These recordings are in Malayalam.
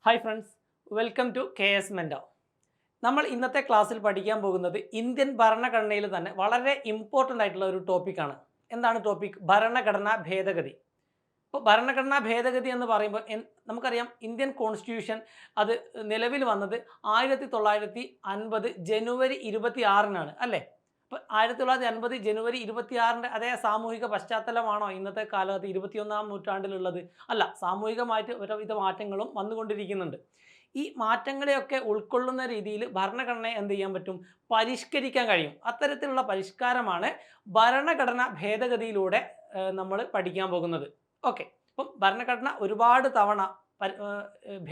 Hi friends, welcome to KS മെൻറ്റോ. നമ്മൾ ഇന്നത്തെ ക്ലാസ്സിൽ പഠിക്കാൻ പോകുന്നത് ഇന്ത്യൻ ഭരണഘടനയിൽ തന്നെ വളരെ ഇമ്പോർട്ടൻ്റ് ആയിട്ടുള്ള ഒരു ടോപ്പിക്കാണ്. എന്താണ് ടോപ്പിക്? ഭരണഘടനാ ഭേദഗതി. ഇപ്പോൾ ഭരണഘടനാ ഭേദഗതി എന്ന് പറയുമ്പോൾ നമുക്കറിയാം ഇന്ത്യൻ കോൺസ്റ്റിറ്റ്യൂഷൻ അത് നിലവിൽ വന്നത് 1950 ജനുവരി 26-നാണ് അല്ലേ? അപ്പോൾ 1950 ജനുവരി 26-ൻ്റെ അതേ സാമൂഹിക പശ്ചാത്തലമാണോ ഇന്നത്തെ കാലത്ത് 21-ാം നൂറ്റാണ്ടിലുള്ളത്? അല്ല, സാമൂഹികമായിട്ട് ഒരുവിധ മാറ്റങ്ങളും വന്നുകൊണ്ടിരിക്കുന്നുണ്ട്. ഈ മാറ്റങ്ങളെയൊക്കെ ഉൾക്കൊള്ളുന്ന രീതിയിൽ ഭരണഘടനയെ എന്ത് ചെയ്യാൻ പറ്റും? പരിഷ്കരിക്കാൻ കഴിയും. അത്തരത്തിലുള്ള പരിഷ്കാരമാണ് ഭരണഘടന ഭേദഗതിയിലൂടെ നമ്മൾ പഠിക്കാൻ പോകുന്നത്. ഓക്കെ, അപ്പം ഭരണഘടന ഒരുപാട് തവണ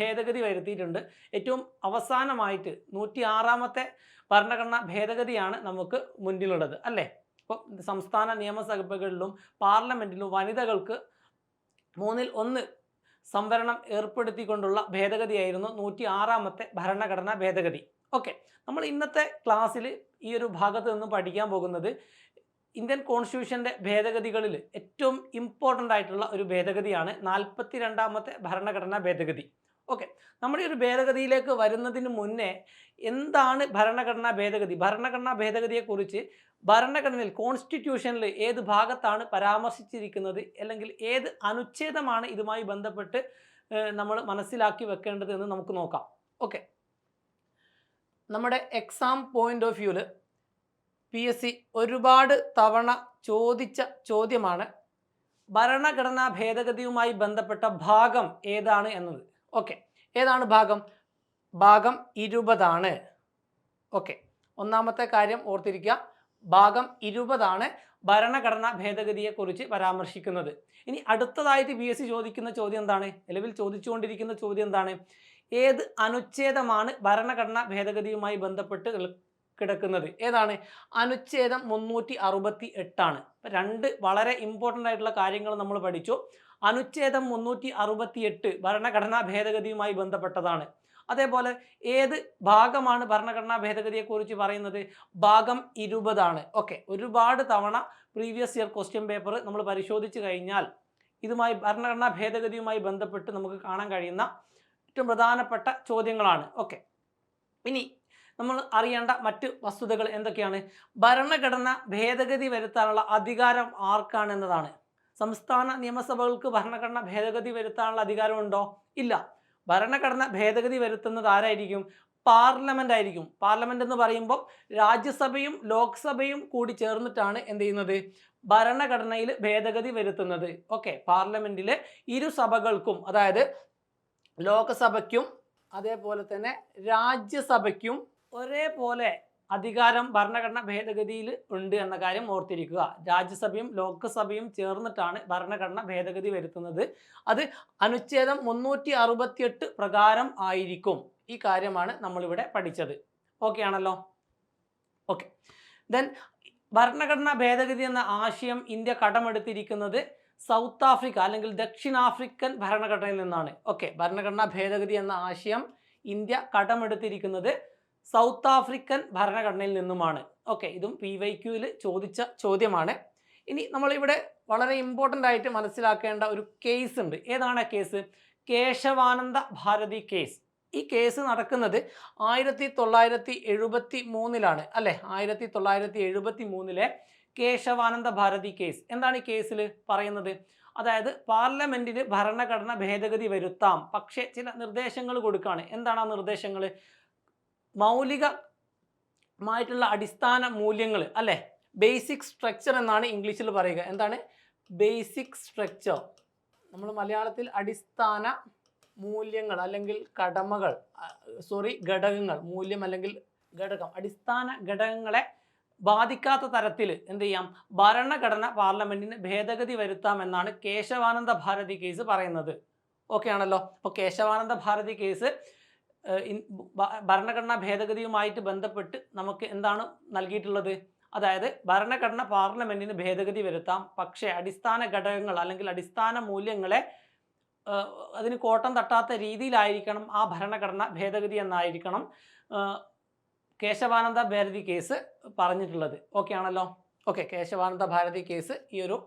ഭേദഗതി വരുത്തിയിട്ടുണ്ട്. ഏറ്റവും അവസാനമായിട്ട് 106-ാമത്തെ ഭരണഘടനാ ഭേദഗതിയാണ് നമുക്ക് മുന്നിലുള്ളത് അല്ലേ? ഇപ്പം സംസ്ഥാന നിയമസഭകളിലും പാർലമെൻറ്റിലും വനിതകൾക്ക് 1/3 സംവരണം ഏർപ്പെടുത്തിക്കൊണ്ടുള്ള ഭേദഗതിയായിരുന്നു 106-ാമത്തെ ഭരണഘടനാ ഭേദഗതി. ഓക്കെ, നമ്മൾ ഇന്നത്തെ ക്ലാസ്സിൽ ഈ ഒരു ഭാഗത്ത് നിന്നും പഠിക്കാൻ പോകുന്നത് ഇന്ത്യൻ കോൺസ്റ്റിറ്റ്യൂഷൻ്റെ ഭേദഗതികളിൽ ഏറ്റവും ഇമ്പോർട്ടൻ്റ് ആയിട്ടുള്ള ഒരു ഭേദഗതിയാണ് 42-ാമത്തെ ഭരണഘടനാ ഭേദഗതി. ഓക്കെ, നമ്മുടെ ഈ ഒരു ഭേദഗതിയിലേക്ക് വരുന്നതിന് മുന്നേ എന്താണ് ഭരണഘടനാ ഭേദഗതി? ഭരണഘടനാ ഭേദഗതിയെക്കുറിച്ച് ഭരണഘടനയിൽ കോൺസ്റ്റിറ്റ്യൂഷനിൽ ഏത് ഭാഗത്താണ് പരാമർശിച്ചിരിക്കുന്നത്, അല്ലെങ്കിൽ ഏത് അനുച്ഛേദമാണ് ഇതുമായി ബന്ധപ്പെട്ട് നമ്മൾ മനസ്സിലാക്കി വെക്കേണ്ടത് എന്ന് നമുക്ക് നോക്കാം. ഓക്കെ, നമ്മുടെ എക്സാം പോയിന്റ് ഓഫ് വ്യൂവിൽ PSC ഒരുപാട് തവണ ചോദിച്ച ചോദ്യമാണ് ഭരണഘടനാ ഭേദഗതിയുമായി ബന്ധപ്പെട്ട ഭാഗം ഏതാണ് എന്നത്. ഓക്കെ, ഏതാണ് ഭാഗം? ഭാഗം 20 ഓക്കെ, ഒന്നാമത്തെ കാര്യം ഓർത്തിരിക്കുക, ഭാഗം 20 ഭരണഘടനാ ഭേദഗതിയെക്കുറിച്ച് പരാമർശിക്കുന്നത്. ഇനി അടുത്തതായിട്ട് PSC ചോദിക്കുന്ന ചോദ്യം എന്താണ്? നിലവിൽ ചോദിച്ചുകൊണ്ടിരിക്കുന്ന ചോദ്യം എന്താണ്? ഏത് അനുച്ഛേദമാണ് ഭരണഘടനാ ഭേദഗതിയുമായി ബന്ധപ്പെട്ട് കിടക്കുന്നത്? ഏതാണ്? അനുച്ഛേദം 368. രണ്ട് വളരെ ഇമ്പോർട്ടൻ്റ് ആയിട്ടുള്ള കാര്യങ്ങൾ നമ്മൾ പഠിച്ചു. അനുച്ഛേദം 368 ഭരണഘടനാ ഭേദഗതിയുമായി ബന്ധപ്പെട്ടതാണ്. അതേപോലെ ഏത് ഭാഗമാണ് ഭരണഘടനാ ഭേദഗതിയെക്കുറിച്ച് പറയുന്നത്? ഭാഗം 20. ഓക്കെ, ഒരുപാട് തവണ പ്രീവിയസ് ഇയർ ക്വസ്റ്റ്യൻ പേപ്പർ നമ്മൾ പരിശോധിച്ച് കഴിഞ്ഞാൽ ഇതുമായി ഭരണഘടനാ ഭേദഗതിയുമായി ബന്ധപ്പെട്ട് നമുക്ക് കാണാൻ കഴിയുന്ന ഏറ്റവും പ്രധാനപ്പെട്ട ചോദ്യങ്ങളാണ്. ഓക്കെ, ഇനി നമ്മൾ അറിയേണ്ട മറ്റ് വസ്തുതകൾ എന്തൊക്കെയാണ്? ഭരണഘടന ഭേദഗതി വരുത്താനുള്ള അധികാരം ആർക്കാണെന്നതാണ്. സംസ്ഥാന നിയമസഭകൾക്ക് ഭരണഘടന ഭേദഗതി വരുത്താനുള്ള അധികാരമുണ്ടോ? ഇല്ല. ഭരണഘടന ഭേദഗതി വരുത്തുന്നത് ആരായിരിക്കും? പാർലമെന്റ് ആയിരിക്കും. പാർലമെന്റ് എന്ന് പറയുമ്പോൾ രാജ്യസഭയും ലോക്സഭയും കൂടി ചേർന്നിട്ടാണ് എന്ത് ചെയ്യുന്നത്? ഭരണഘടനയിൽ ഭേദഗതി വരുത്തുന്നത്. ഓക്കെ, പാർലമെന്റിലെ ഇരു സഭകൾക്കും, അതായത് ലോക്സഭയ്ക്കും അതേപോലെ തന്നെ രാജ്യസഭയ്ക്കും ഒരേപോലെ അധികാരം ഭരണഘടന ഭേദഗതിയിൽ ഉണ്ട് എന്ന കാര്യം ഓർത്തിരിക്കുക. രാജ്യസഭയും ലോക്സഭയും ചേർന്നിട്ടാണ് ഭരണഘടന ഭേദഗതി വരുത്തുന്നത്. അത് അനുച്ഛേദം 368 പ്രകാരം ആയിരിക്കും. ഈ കാര്യമാണ് നമ്മളിവിടെ പഠിച്ചത്. ഓക്കെ ആണല്ലോ? ഓക്കെ, ദെൻ ഭരണഘടനാ ഭേദഗതി എന്ന ആശയം ഇന്ത്യ കടമെടുത്തിരിക്കുന്നത് സൗത്ത് ആഫ്രിക്ക അല്ലെങ്കിൽ ദക്ഷിണാഫ്രിക്കൻ ഭരണഘടനയിൽ നിന്നാണ്. ഓക്കെ, ഭരണഘടനാ ഭേദഗതി എന്ന ആശയം ഇന്ത്യ കടമെടുത്തിരിക്കുന്നത് സൗത്ത് ആഫ്രിക്കൻ ഭരണഘടനയിൽ നിന്നുമാണ്. ഓക്കെ, ഇതും PYQയിൽ ചോദിച്ച ചോദ്യമാണ്. ഇനി നമ്മളിവിടെ വളരെ ഇമ്പോർട്ടൻ്റ് ആയിട്ട് മനസ്സിലാക്കേണ്ട ഒരു കേസ് ഉണ്ട്. ഏതാണ് ആ കേസ്? കേശവാനന്ദ ഭാരതി കേസ്. ഈ കേസ് നടക്കുന്നത് 1973 അല്ലേ? 1973 കേശവാനന്ദ ഭാരതി കേസ്. എന്താണ് ഈ കേസിൽ പറയുന്നത്? അതായത് പാർലമെന്റിന് ഭരണഘടന ഭേദഗതി വരുത്താം, പക്ഷേ ചില നിർദ്ദേശങ്ങൾ കൊടുക്കുകയാണ്. എന്താണ് ആ നിർദ്ദേശങ്ങൾ? മൗലികമായിട്ടുള്ള അടിസ്ഥാന മൂല്യങ്ങൾ അല്ലേ? ബേസിക് സ്ട്രക്ചർ എന്നാണ് ഇംഗ്ലീഷിൽ പറയുക. എന്താണ് ബേസിക് സ്ട്രക്ചർ? നമ്മൾ മലയാളത്തിൽ അടിസ്ഥാന മൂല്യങ്ങൾ അല്ലെങ്കിൽ ഘടകങ്ങൾ, മൂല്യം അല്ലെങ്കിൽ ഘടകം, അടിസ്ഥാന ഘടകങ്ങളെ ബാധിക്കാത്ത തരത്തിൽ എന്ത് ചെയ്യാം? ഭരണഘടന പാർലമെന്റിന് ഭേദഗതി വരുത്താം എന്നാണ് കേശവാനന്ദ ഭാരതി കേസ് പറയുന്നത്. ഓക്കെ ആണല്ലോ? അപ്പോൾ കേശവാനന്ദ ഭാരതി കേസ് ഭരണഘടനാ ഭേദഗതിയുമായിട്ട് ബന്ധപ്പെട്ട് നമുക്ക് എന്താണ് നൽകിയിട്ടുള്ളത്? അതായത് ഭരണഘടന പാർലമെന്റിന് ഭേദഗതി വരുത്താം, പക്ഷേ അടിസ്ഥാന ഘടകങ്ങൾ അല്ലെങ്കിൽ അടിസ്ഥാന മൂല്യങ്ങളെ അതിന് കോട്ടം തട്ടാത്ത രീതിയിലായിരിക്കണം ആ ഭരണഘടന ഭേദഗതി എന്നായിരിക്കണം കേശവാനന്ദ ഭാരതി കേസ് പറഞ്ഞിട്ടുള്ളത്. ഓക്കെ ആണല്ലോ? ഓക്കെ, കേശവാനന്ദ ഭാരതി കേസ് ഈ ഒരു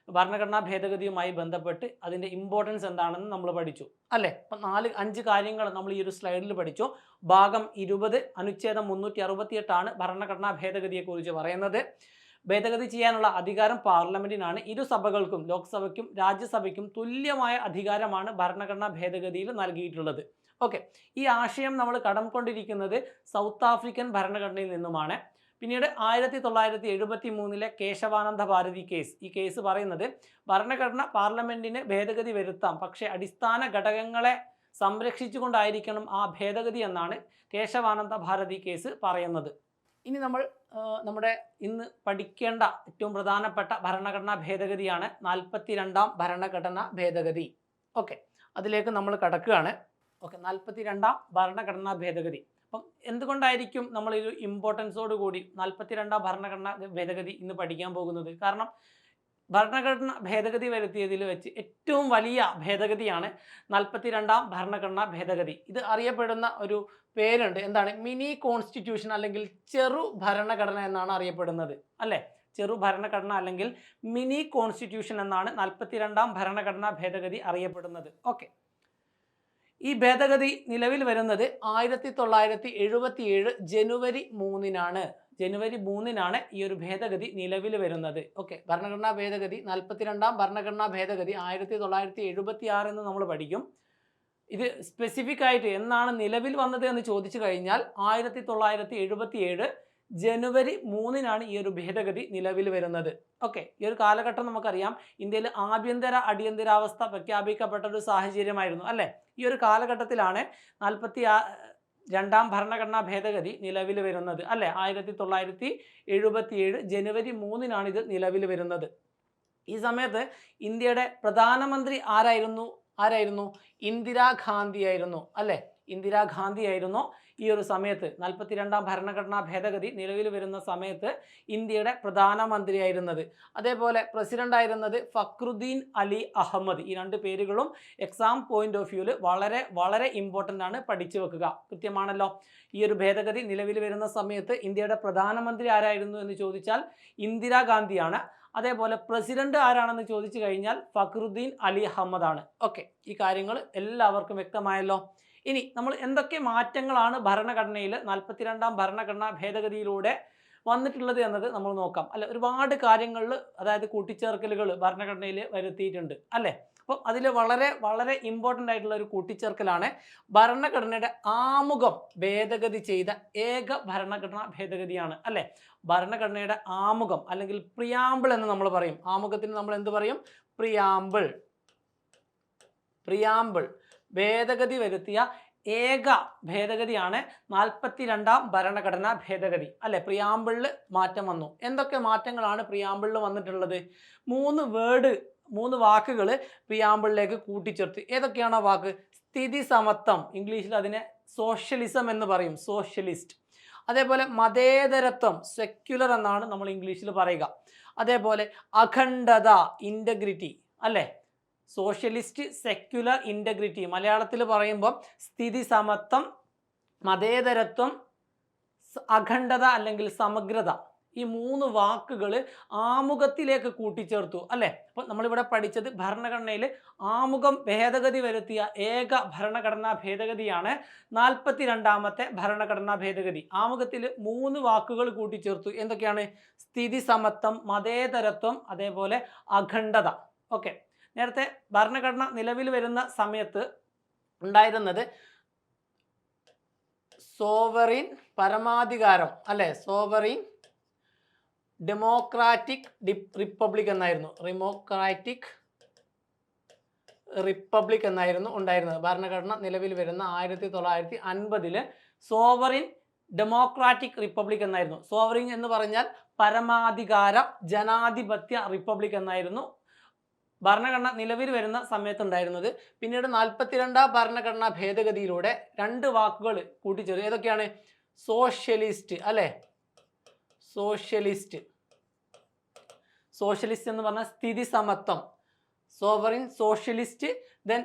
ഭരണഘടനാ ഭേദഗതിയുമായി ബന്ധപ്പെട്ട് അതിൻ്റെ ഇമ്പോർട്ടൻസ് എന്താണെന്ന് നമ്മൾ പഠിച്ചു അല്ലേ. അപ്പം 4-5 കാര്യങ്ങൾ നമ്മൾ ഈ ഒരു സ്ലൈഡിൽ പഠിച്ചു. ഭാഗം 20 അനുച്ഛേദം 368 ഭരണഘടനാ ഭേദഗതിയെക്കുറിച്ച് പറയുന്നത്. ഭേദഗതി ചെയ്യാനുള്ള അധികാരം പാർലമെന്റിനാണ്. ഇരുസഭകൾക്കും ലോക്സഭയ്ക്കും രാജ്യസഭയ്ക്കും തുല്യമായ അധികാരമാണ് ഭരണഘടനാ ഭേദഗതിയിൽ നൽകിയിട്ടുള്ളത്. ഓക്കെ, ഈ ആശയം നമ്മൾ കടം കൊണ്ടിരിക്കുന്നത് സൗത്ത് ആഫ്രിക്കൻ ഭരണഘടനയിൽ നിന്നുമാണ്. പിന്നീട് 1973 കേശവാനന്ദ ഭാരതി കേസ്. ഈ കേസ് പറയുന്നത് ഭരണഘടന പാർലമെന്റിന് ഭേദഗതി വരുത്താം, പക്ഷേ അടിസ്ഥാന ഘടകങ്ങളെ സംരക്ഷിച്ചുകൊണ്ടായിരിക്കണം ആ ഭേദഗതി എന്നാണ് കേശവാനന്ദ ഭാരതി കേസ് പറയുന്നത്. ഇനി നമ്മൾ നമ്മുടെ ഇന്ന് പഠിക്കേണ്ട ഏറ്റവും പ്രധാനപ്പെട്ട ഭരണഘടനാ ഭേദഗതിയാണ് 42ാം ഭരണഘടനാ ഭേദഗതി. ഓക്കെ, അതിലേക്ക് നമ്മൾ കടക്കുകയാണ്. ഓക്കെ, 42ാം ഭരണഘടനാ ഭേദഗതി. അപ്പം എന്തുകൊണ്ടായിരിക്കും നമ്മൾ ഒരു ഇമ്പോർട്ടൻസോട് കൂടി 42ാം ഭരണഘടനാ ഭേദഗതി ഇന്ന് പഠിക്കാൻ പോകുന്നത്? കാരണം ഭരണഘടന ഭേദഗതി വരുത്തിയതിൽ വെച്ച് ഏറ്റവും വലിയ ഭേദഗതിയാണ് 42ാം ഭരണഘടനാ ഭേദഗതി. ഇത് അറിയപ്പെടുന്ന ഒരു പേരുണ്ട്, എന്താണ്? മിനി കോൺസ്റ്റിറ്റ്യൂഷൻ അല്ലെങ്കിൽ ചെറു ഭരണഘടന എന്നാണ് അറിയപ്പെടുന്നത് അല്ലേ. ചെറു ഭരണഘടന അല്ലെങ്കിൽ മിനി കോൺസ്റ്റിറ്റ്യൂഷൻ എന്നാണ് 42ാം ഭരണഘടനാ ഭേദഗതി അറിയപ്പെടുന്നത്. ഓക്കെ, ഈ ഭേദഗതി നിലവിൽ വരുന്നത് 1977 ജനുവരി 3-നാണ്. ജനുവരി 3-നാണ് ഈ ഒരു ഭേദഗതി നിലവിൽ വരുന്നത്. ഓക്കെ, ഭരണഘടനാ ഭേദഗതി 42ാം ഭരണഘടനാ ഭേദഗതി 1976 എന്ന് നമ്മൾ പഠിക്കും. ഇത് സ്പെസിഫിക് ആയിട്ട് എന്നാണ് നിലവിൽ വന്നത് എന്ന് ചോദിച്ചു കഴിഞ്ഞാൽ 1977 ജനുവരി 3-നാണ് ഈ ഒരു ഭേദഗതി നിലവിൽ വരുന്നത്. ഓക്കെ, ഈ ഒരു കാലഘട്ടം നമുക്കറിയാം ഇന്ത്യയിൽ ആഭ്യന്തര അടിയന്തരാവസ്ഥ പ്രഖ്യാപിക്കപ്പെട്ട ഒരു സാഹചര്യമായിരുന്നു അല്ലേ. ഈ ഒരു കാലഘട്ടത്തിലാണ് 42ാം ഭരണഘടനാ ഭേദഗതി നിലവിൽ വരുന്നത് അല്ലേ. 1977 ജനുവരി 3-നാണ് ഇത് നിലവിൽ വരുന്നത്. ഈ സമയത്ത് ഇന്ത്യയുടെ പ്രധാനമന്ത്രി ആരായിരുന്നു? ഇന്ദിരാഗാന്ധി ആയിരുന്നു അല്ലേ. ഇന്ദിരാഗാന്ധി ആയിരുന്നു ഈ ഒരു സമയത്ത് 42ാം ഭരണഘടനാ ഭേദഗതി നിലവിൽ വരുന്ന സമയത്ത് ഇന്ത്യയുടെ പ്രധാനമന്ത്രിയായിരുന്നത്. അതേപോലെ പ്രസിഡന്റ് ആയിരുന്നത് ഫക്രുദ്ദീൻ അലി അഹമ്മദ്. ഈ രണ്ട് പേരുകളും എക്സാം പോയിന്റ് ഓഫ് വ്യൂവിൽ വളരെ വളരെ ഇമ്പോർട്ടൻ്റ് ആണ്, പഠിച്ചു വെക്കുക. കൃത്യമാണല്ലോ. ഈ ഒരു ഭേദഗതി നിലവിൽ വരുന്ന സമയത്ത് ഇന്ത്യയുടെ പ്രധാനമന്ത്രി ആരായിരുന്നു എന്ന് ചോദിച്ചാൽ ഇന്ദിരാഗാന്ധിയാണ്. അതേപോലെ പ്രസിഡന്റ് ആരാണെന്ന് ചോദിച്ചു കഴിഞ്ഞാൽ ഫക്രുദ്ദീൻ അലി അഹമ്മദ് ആണ്. ഓക്കെ, ഈ കാര്യങ്ങൾ എല്ലാവർക്കും വ്യക്തമായല്ലോ. ഇനി നമ്മൾ എന്തൊക്കെ മാറ്റങ്ങളാണ് ഭരണഘടനയിൽ 42ാം ഭരണഘടനാ ഭേദഗതിയിലൂടെ വന്നിട്ടുള്ളത് എന്നത് നമ്മൾ നോക്കാം അല്ലെ. ഒരുപാട് കാര്യങ്ങളിൽ അതായത് കൂട്ടിച്ചേർക്കലുകൾ ഭരണഘടനയിൽ വരുത്തിയിട്ടുണ്ട് അല്ലേ. അപ്പം അതിൽ വളരെ വളരെ ഇമ്പോർട്ടൻ്റ് ആയിട്ടുള്ള ഒരു കൂട്ടിച്ചേർക്കലാണ് ഭരണഘടനയുടെ ആമുഖം ഭേദഗതി ചെയ്ത ഏക ഭരണഘടനാ ഭേദഗതിയാണ് അല്ലേ. ഭരണഘടനയുടെ ആമുഖം അല്ലെങ്കിൽ പ്രിയാമ്പിൾ എന്ന് നമ്മൾ പറയും. ആമുഖത്തിന് നമ്മൾ എന്ത് പറയും? പ്രിയാമ്പിൾ. ഭേദഗതി വരുത്തിയ ഏക ഭേദഗതിയാണ് 42ാം ഭരണഘടനാ ഭേദഗതി അല്ലെ. പ്രിയാമ്പിളിൽ മാറ്റം വന്നു. എന്തൊക്കെ മാറ്റങ്ങളാണ് പ്രിയാമ്പിളിൽ വന്നിട്ടുള്ളത്? 3 വാക്കുകൾ പ്രിയാമ്പിളിലേക്ക് കൂട്ടിച്ചേർത്ത്. ഏതൊക്കെയാണ് ആ വാക്ക്? സ്ഥിതി സമത്വം, ഇംഗ്ലീഷിൽ അതിനെ സോഷ്യലിസം എന്ന് പറയും, സോഷ്യലിസ്റ്റ്. അതേപോലെ മതേതരത്വം, സെക്യുലർ എന്നാണ് നമ്മൾ ഇംഗ്ലീഷിൽ പറയുക. അതേപോലെ അഖണ്ഡത, ഇൻ്റഗ്രിറ്റി അല്ലേ. Socialist, secular, integrity. മലയാളത്തിൽ പറയുമ്പോൾ സ്ഥിതി സമത്വം, മതേതരത്വം, അഖണ്ഡത അല്ലെങ്കിൽ സമഗ്രത. ഈ 3 വാക്കുകൾ ആമുഖത്തിലേക്ക് കൂട്ടിച്ചേർത്തു അല്ലേ. അപ്പോൾ നമ്മളിവിടെ പഠിച്ചത് ഭരണഘടനയിൽ ആമുഖം ഭേദഗതി വരുത്തിയ ഏക ഭരണഘടനാ ഭേദഗതിയാണ് 42ാമത്തെ ഭരണഘടനാ ഭേദഗതി. ആമുഖത്തിൽ 3 വാക്കുകൾ കൂട്ടിച്ചേർത്തു. എന്തൊക്കെയാണ്? സ്ഥിതി സമത്വം, മതേതരത്വം, അതേപോലെ അഖണ്ഡത. ഓക്കെ, നേരത്തെ ഭരണഘടന നിലവിൽ വരുന്ന സമയത്ത് ഉണ്ടായിരുന്നത് സോവറിൻ പരമാധികാരം അല്ലെ. സോവറിൻ ഡെമോക്രാറ്റിക് റിപ്പബ്ലിക് എന്നായിരുന്നു. റിപ്പബ്ലിക് എന്നായിരുന്നു ഉണ്ടായിരുന്നത്. ഭരണഘടന നിലവിൽ വരുന്ന 1950 സോവറിൻ ഡെമോക്രാറ്റിക് റിപ്പബ്ലിക് എന്നായിരുന്നു. സോവറിൻ എന്ന് പറഞ്ഞാൽ പരമാധികാര ജനാധിപത്യ റിപ്പബ്ലിക് എന്നായിരുന്നു ഭരണഘടന നിലവിൽ വരുന്ന സമയത്തുണ്ടായിരുന്നത്. പിന്നീട് 42ാം ഭരണഘടനാ ഭേദഗതിയിലൂടെ 2 വാക്കുകൾ കൂട്ടിച്ചേർത്തു. ഏതൊക്കെയാണ്? സോഷ്യലിസ്റ്റ് അല്ലെ. സോഷ്യലിസ്റ്റ് എന്ന് പറഞ്ഞാൽ സ്ഥിതി സമത്വം, സോവറിൻ സോഷ്യലിസ്റ്റ്. ദെൻ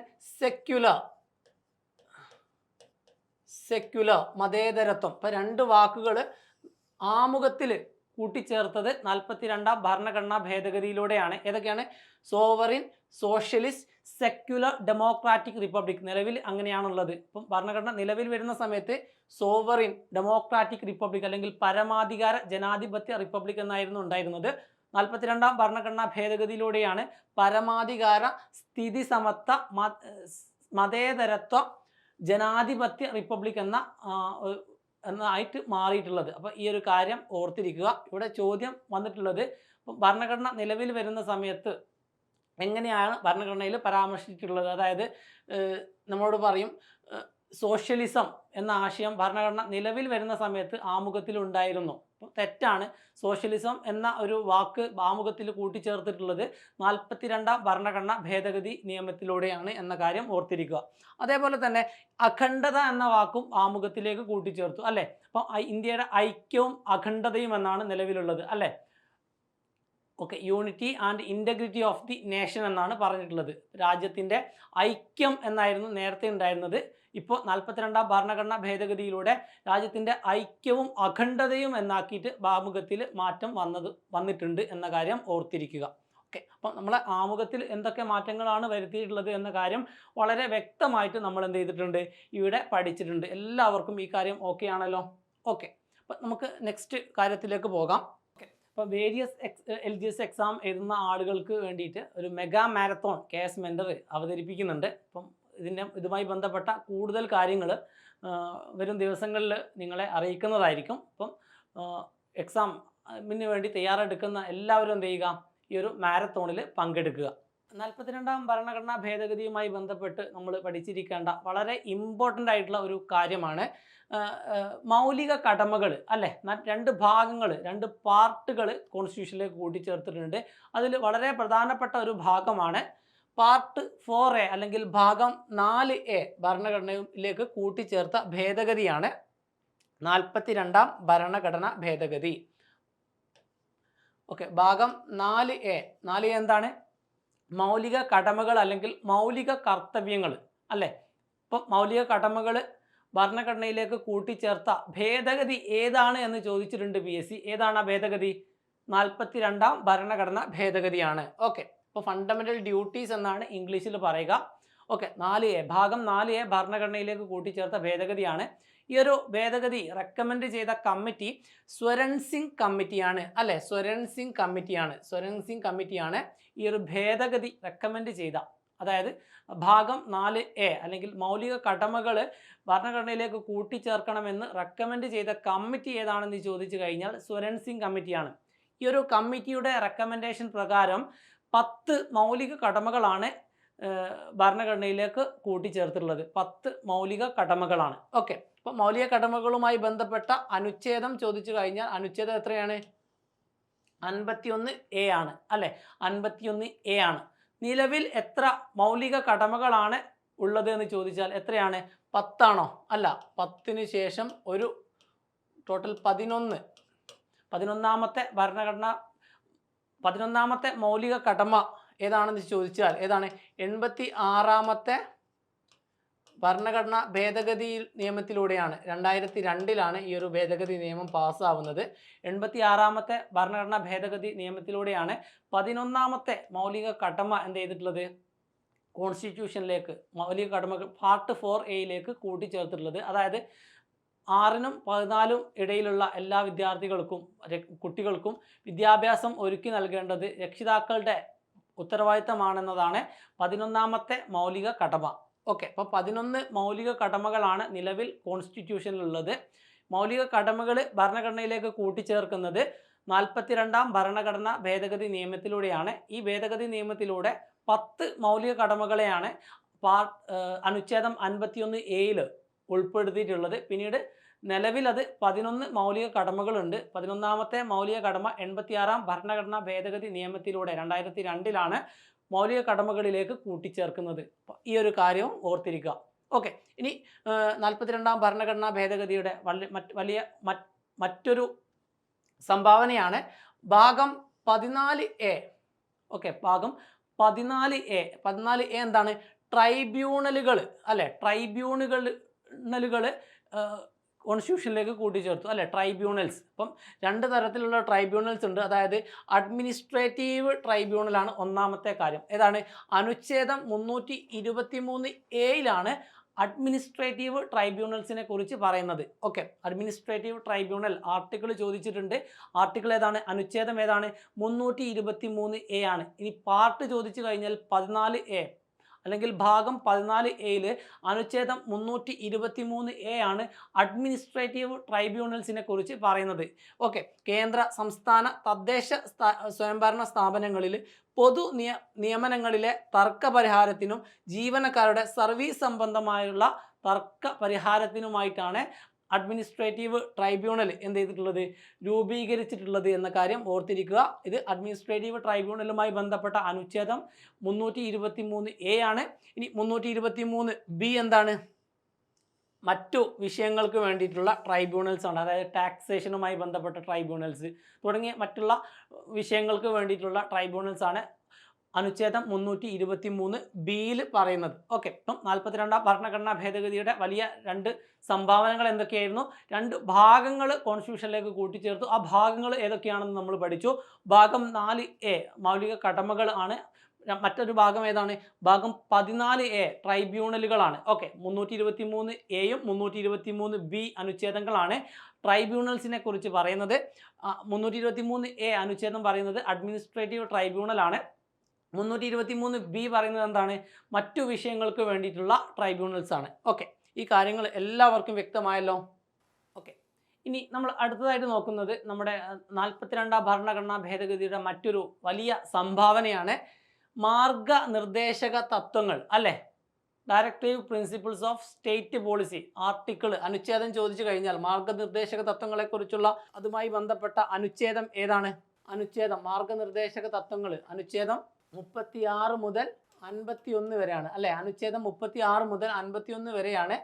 സെക്യുലർ മതേതരത്വം. ഇപ്പം 2 വാക്കുകൾ ആമുഖത്തിൽ കൂട്ടിച്ചേർത്തത് 42ാം ഭരണഘടനാ ഭേദഗതിയിലൂടെയാണ്. ഏതൊക്കെയാണ്? Sovereign, socialist, secular, democratic republic. നിലവിൽ അങ്ങനെയാണുള്ളത്. ഇപ്പം ഭരണഘടന നിലവിൽ വരുന്ന സമയത്ത് സോവറിൻ, ഡെമോക്രാറ്റിക് റിപ്പബ്ലിക് അല്ലെങ്കിൽ പരമാധികാര ജനാധിപത്യ റിപ്പബ്ലിക് എന്നായിരുന്നു ഉണ്ടായിരുന്നത്. 42ാം ഭരണഘടനാ ഭേദഗതിയിലൂടെയാണ് പരമാധികാര, സ്ഥിതി സമത്വ, മതേതരത്വ, ജനാധിപത്യ റിപ്പബ്ലിക് എന്നായിട്ട് മാറിയിട്ടുള്ളത്. അപ്പോൾ ഈ ഒരു കാര്യം ഓർത്തിരിക്കുക. ഇവിടെ ചോദ്യം വന്നിട്ടുള്ളത് ഭരണഘടന നിലവിൽ വരുന്ന സമയത്ത് എങ്ങനെയാണ് ഭരണഘടനയിൽ പരാമർശിച്ചിട്ടുള്ളത്. അതായത് നമ്മളോട് പറയും സോഷ്യലിസം എന്ന ആശയം ഭരണഘടന നിലവിൽ വരുന്ന സമയത്ത് ആമുഖത്തിൽ ഉണ്ടായിരുന്നു. അപ്പം തെറ്റാണ്. സോഷ്യലിസം എന്ന ഒരു വാക്ക് ആമുഖത്തിൽ കൂട്ടിച്ചേർത്തിട്ടുള്ളത് 42ാം ഭരണഘടനാ ഭേദഗതി നിയമത്തിലൂടെയാണ് എന്ന കാര്യം ഓർത്തിരിക്കുക. അതേപോലെ തന്നെ അഖണ്ഡത എന്ന വാക്കും ആമുഖത്തിലേക്ക് കൂട്ടിച്ചേർത്തു അല്ലേ. അപ്പം ഇന്ത്യയുടെ ഐക്യവും അഖണ്ഡതയും എന്നാണ് നിലവിലുള്ളത് അല്ലേ. Okay, unity and integrity of the nation എന്നാണ് പറഞ്ഞിട്ടുള്ളത്. രാജ്യത്തിൻ്റെ ഐക്യം എന്നായിരുന്നു നേരത്തെ ഉണ്ടായിരുന്നത്. ഇപ്പോൾ 42ാം ഭരണഘടനാ ഭേദഗതിയിലൂടെ രാജ്യത്തിൻ്റെ ഐക്യവും അഖണ്ഡതയും എന്നാക്കിയിട്ട് ആമുഖത്തിൽ മാറ്റം വന്നിട്ടുണ്ട് എന്ന കാര്യം ഓർത്തിരിക്കുക. ഓക്കെ, അപ്പം നമ്മളെ ആമുഖത്തിൽ എന്തൊക്കെ മാറ്റങ്ങളാണ് വരുത്തിയിട്ടുള്ളത് എന്ന കാര്യം വളരെ വ്യക്തമായിട്ട് നമ്മൾ എന്ത് ചെയ്തിട്ടുണ്ട്, ഇവിടെ പഠിച്ചിട്ടുണ്ട്. എല്ലാവർക്കും ഈ കാര്യം ഓക്കെ ആണല്ലോ. ഓക്കെ, അപ്പം നമുക്ക് നെക്സ്റ്റ് കാര്യത്തിലേക്ക് പോകാം. ഇപ്പോൾ വേരിയസ് LGS എക്സാം എഴുതുന്ന ആളുകൾക്ക് വേണ്ടിയിട്ട് ഒരു മെഗാ മാരത്തോൺ KS മെൻറ്റർ അവതരിപ്പിക്കുന്നുണ്ട്. അപ്പം ഇതുമായി ബന്ധപ്പെട്ട കൂടുതൽ കാര്യങ്ങൾ വരും ദിവസങ്ങളിൽ നിങ്ങളെ അറിയിക്കുന്നതായിരിക്കും. അപ്പം എക്സാമിന് വേണ്ടി തയ്യാറെടുക്കുന്ന എല്ലാവരും എന്ത് ചെയ്യുക, ഈ ഒരു മാരത്തോണിൽ പങ്കെടുക്കുക. 42ാം ഭരണഘടനാ ഭേദഗതിയുമായി ബന്ധപ്പെട്ട് നമ്മൾ പഠിച്ചിരിക്കേണ്ട വളരെ ഇമ്പോർട്ടൻ്റ് ആയിട്ടുള്ള ഒരു കാര്യമാണ് മൗലിക കടമകൾ അല്ലേ. 2 ഭാഗങ്ങൾ, 2 പാർട്ടുകൾ കോൺസ്റ്റിറ്റ്യൂഷനിലേക്ക് കൂട്ടിച്ചേർത്തിട്ടുണ്ട്. അതിൽ വളരെ പ്രധാനപ്പെട്ട ഒരു ഭാഗമാണ് പാർട്ട് 4A അല്ലെങ്കിൽ ഭാഗം 4A ഭരണഘടനയിലേക്ക് കൂട്ടിച്ചേർത്ത ഭേദഗതിയാണ് 42ാം ഭരണഘടനാ ഭേദഗതി. ഓക്കെ, ഭാഗം 4A. 4A എന്താണ്? മൗലിക കടമകൾ അല്ലെങ്കിൽ മൗലിക കർത്തവ്യങ്ങൾ അല്ലേ. ഇപ്പം മൗലിക കടമകൾ ഭരണഘടനയിലേക്ക് കൂട്ടിച്ചേർത്ത ഭേദഗതി ഏതാണ് എന്ന് ചോദിച്ചിട്ടുണ്ട് PSC. ഏതാണ് ആ ഭേദഗതി? 42ാം ഭരണഘടനാ ഭേദഗതിയാണ്. ഓക്കെ, അപ്പോൾ ഫണ്ടമെൻ്റൽ ഡ്യൂട്ടീസ് എന്നാണ് ഇംഗ്ലീഷിൽ പറയുക. ഓക്കെ, 4A ഭാഗം 4A ഭരണഘടനയിലേക്ക് കൂട്ടിച്ചേർത്ത ഭേദഗതിയാണ്. ഈ ഒരു ഭേദഗതി റെക്കമെൻഡ് ചെയ്ത കമ്മിറ്റി സ്വരൺ സിംഗ് കമ്മിറ്റിയാണ് അല്ലേ. സ്വരൺ സിംഗ് കമ്മിറ്റിയാണ് ഈ ഒരു ഭേദഗതി റെക്കമെൻഡ് ചെയ്ത, അതായത് ഭാഗം 4A അല്ലെങ്കിൽ മൗലിക കടമകൾ ഭരണഘടനയിലേക്ക് കൂട്ടിച്ചേർക്കണമെന്ന് റെക്കമെൻഡ് ചെയ്ത കമ്മിറ്റി ഏതാണെന്ന് ചോദിച്ചു കഴിഞ്ഞാൽ സ്വരൺ സിംഗ് കമ്മിറ്റിയാണ്. ഈ ഒരു കമ്മിറ്റിയുടെ റെക്കമെൻഡേഷൻ പ്രകാരം 10 മൗലിക കടമകളാണ് ഭരണഘടനയിലേക്ക് കൂട്ടിച്ചേർത്തിട്ടുള്ളത്. 10 മൗലിക കടമകളാണ്. ഓക്കെ, അപ്പോൾ മൗലിക കടമകളുമായി ബന്ധപ്പെട്ട അനുച്ഛേദം ചോദിച്ചു കഴിഞ്ഞാൽ അനുച്ഛേദം എത്രയാണ്? 51A ആണ് അല്ലേ. 51A ആണ്. നിലവിൽ എത്ര മൗലിക കടമകളാണ് ഉള്ളത് എന്ന് ചോദിച്ചാൽ എത്രയാണ്? 10 ആണോ? അല്ല, 10ന് ശേഷം ഒരു ടോട്ടൽ 11. 11ാമത്തെ ഭരണഘടന 11ാമത്തെ മൗലിക കടമ ഏതാണെന്ന് ചോദിച്ചാൽ ഏതാണ്? 86ാമത്തെ ഭരണഘടനാ ഭേദഗതി നിയമത്തിലൂടെയാണ്. 2002 ഈ ഒരു ഭേദഗതി നിയമം പാസ്സാവുന്നത്. 86ാമത്തെ ഭരണഘടനാ ഭേദഗതി നിയമത്തിലൂടെയാണ് 11ാമത്തെ മൗലിക കടമ എന്ത് ചെയ്തിട്ടുള്ളത്? കോൺസ്റ്റിറ്റ്യൂഷനിലേക്ക് മൗലിക കടമകൾ പാർട്ട് 4A കൂട്ടിച്ചേർത്തിട്ടുള്ളത്. അതായത് 6നും 14നും ഇടയിലുള്ള എല്ലാ വിദ്യാർത്ഥികൾക്കും കുട്ടികൾക്കും വിദ്യാഭ്യാസം ഒരുക്കി നൽകേണ്ടത് രക്ഷിതാക്കളുടെ ഉത്തരവാദിത്തമാണെന്നതാണ് 11ാമത്തെ മൗലിക കടമ. ഓക്കെ, അപ്പോൾ 11 മൗലിക കടമകളാണ് നിലവിൽ കോൺസ്റ്റിറ്റ്യൂഷനിലുള്ളത്. മൗലിക കടമകൾ ഭരണഘടനയിലേക്ക് കൂട്ടിച്ചേർക്കുന്നത് 42ാം ഭരണഘടനാ ഭേദഗതി നിയമത്തിലൂടെയാണ്. ഈ ഭേദഗതി നിയമത്തിലൂടെ 10 മൗലിക കടമകളെയാണ് അനുച്ഛേദം 51A ഉൾപ്പെടുത്തിയിട്ടുള്ളത്. പിന്നീട് നിലവിൽ അത് 11 മൗലിക കടമകളുണ്ട്. 11ാമത്തെ മൗലിക കടമ 86ാം ഭരണഘടനാ ഭേദഗതി നിയമത്തിലൂടെ 2002 മൗലിക കടമകളിലേക്ക് കൂട്ടിച്ചേർക്കുന്നത്. ഈ ഒരു കാര്യവും ഓർത്തിരിക്കുക. ഓക്കെ, ഇനി 42ാം ഭരണഘടനാ ഭേദഗതിയുടെ മറ്റൊരു സംഭാവനയാണ് ഭാഗം 14A. ഓക്കെ, ഭാഗം 14A. 14A എന്താണ്? ട്രൈബ്യൂണലുകൾ അല്ലെ. ട്രൈബ്യൂണലുകൾ കോൺസ്റ്റിറ്റ്യൂഷനിലേക്ക് കൂട്ടിച്ചേർത്തു അല്ലേ, ട്രൈബ്യൂണൽസ്. ഇപ്പം 2 തരത്തിലുള്ള ട്രൈബ്യൂണൽസ് ഉണ്ട്. അതായത് അഡ്മിനിസ്ട്രേറ്റീവ് ട്രൈബ്യൂണലാണ് ഒന്നാമത്തെ കാര്യം. ഏതാണ്? അനുച്ഛേദം 323A അഡ്മിനിസ്ട്രേറ്റീവ് ട്രൈബ്യൂണൽസിനെ കുറിച്ച് പറയുന്നത്. ഓക്കെ, അഡ്മിനിസ്ട്രേറ്റീവ് ട്രൈബ്യൂണൽ ആർട്ടിക്കിൾ ചോദിച്ചിട്ടുണ്ട്. ആർട്ടിക്കിൾ ഏതാണ്? അനുച്ഛേദം ഏതാണ്? 323A ആണ്. ഇനി പാർട്ട് ചോദിച്ചു കഴിഞ്ഞാൽ 14A അല്ലെങ്കിൽ ഭാഗം 14A അനുച്ഛേദം 323A ആണ് അഡ്മിനിസ്ട്രേറ്റീവ് ട്രൈബ്യൂണൽസിനെ കുറിച്ച് പറയുന്നത്. ഓക്കെ, കേന്ദ്ര സംസ്ഥാന തദ്ദേശ സ്വയംഭരണ സ്ഥാപനങ്ങളിൽ പൊതു നിയമനങ്ങളിലെ തർക്ക പരിഹാരത്തിനും ജീവനക്കാരുടെ സർവീസ് സംബന്ധമായുള്ള തർക്ക പരിഹാരത്തിനുമായിട്ടാണ് അഡ്മിനിസ്ട്രേറ്റീവ് ട്രൈബ്യൂണൽ എന്ത് ചെയ്തിട്ടുള്ളത്? രൂപീകരിച്ചിട്ടുള്ളത് എന്ന കാര്യം ഓർത്തിരിക്കുക. ഇത് അഡ്മിനിസ്ട്രേറ്റീവ് ട്രൈബ്യൂണലുമായി ബന്ധപ്പെട്ട അനുച്ഛേദം 323A ആണ്. ഇനി 323B എന്താണ്? മറ്റു വിഷയങ്ങൾക്ക് വേണ്ടിയിട്ടുള്ള ട്രൈബ്യൂണൽസ് ആണ്. അതായത് ടാക്സേഷനുമായി ബന്ധപ്പെട്ട ട്രൈബ്യൂണൽസ് തുടങ്ങിയ മറ്റുള്ള വിഷയങ്ങൾക്ക് വേണ്ടിയിട്ടുള്ള ട്രൈബ്യൂണൽസ് ആണ് അനുച്ഛേദം 323B പറയുന്നത്. ഓക്കെ, ഇപ്പം 42ാം ഭരണഘടനാ ഭേദഗതിയുടെ വലിയ 2 സംഭാവനകൾ എന്തൊക്കെയായിരുന്നു? 2 ഭാഗങ്ങൾ കോൺസ്റ്റിറ്റ്യൂഷനിലേക്ക് കൂട്ടിച്ചേർത്തു. ആ ഭാഗങ്ങൾ ഏതൊക്കെയാണെന്ന് നമ്മൾ പഠിച്ചു. ഭാഗം 4A മൗലിക കടമകൾ ആണ്. മറ്റൊരു ഭാഗം ഏതാണ്? ഭാഗം 14A ട്രൈബ്യൂണലുകളാണ്. ഓക്കെ, 323A 323B അനുച്ഛേദങ്ങളാണ് ട്രൈബ്യൂണൽസിനെ കുറിച്ച് പറയുന്നത്. 323A അനുച്ഛേദം പറയുന്നത് അഡ്മിനിസ്ട്രേറ്റീവ് ട്രൈബ്യൂണൽ ആണ്. 323B പറയുന്നത് എന്താണ്? മറ്റു വിഷയങ്ങൾക്ക് വേണ്ടിയിട്ടുള്ള ട്രൈബ്യൂണൽസ് ആണ്. ഓക്കെ, ഈ കാര്യങ്ങൾ എല്ലാവർക്കും വ്യക്തമായല്ലോ. ഓക്കെ, ഇനി നമ്മൾ അടുത്തതായിട്ട് നോക്കുന്നത് നമ്മുടെ 42ാം ഭരണഘടനാ ഭേദഗതിയുടെ മറ്റൊരു വലിയ സംഭാവനയാണ് മാർഗനിർദ്ദേശക തത്വങ്ങൾ അല്ലേ, directive principles of state policy. Article അനുച്ഛേദം ചോദിച്ചു കഴിഞ്ഞാൽ മാർഗനിർദ്ദേശക തത്വങ്ങളെക്കുറിച്ചുള്ള അതുമായി ബന്ധപ്പെട്ട അനുച്ഛേദം ഏതാണ്? അനുച്ഛേദം മാർഗനിർദ്ദേശക തത്വങ്ങൾ അനുച്ഛേദം 36 മുതൽ 51 വരെയാണ് അല്ലേ. അനുച്ഛേദം 36 മുതൽ 51 വരെയാണ്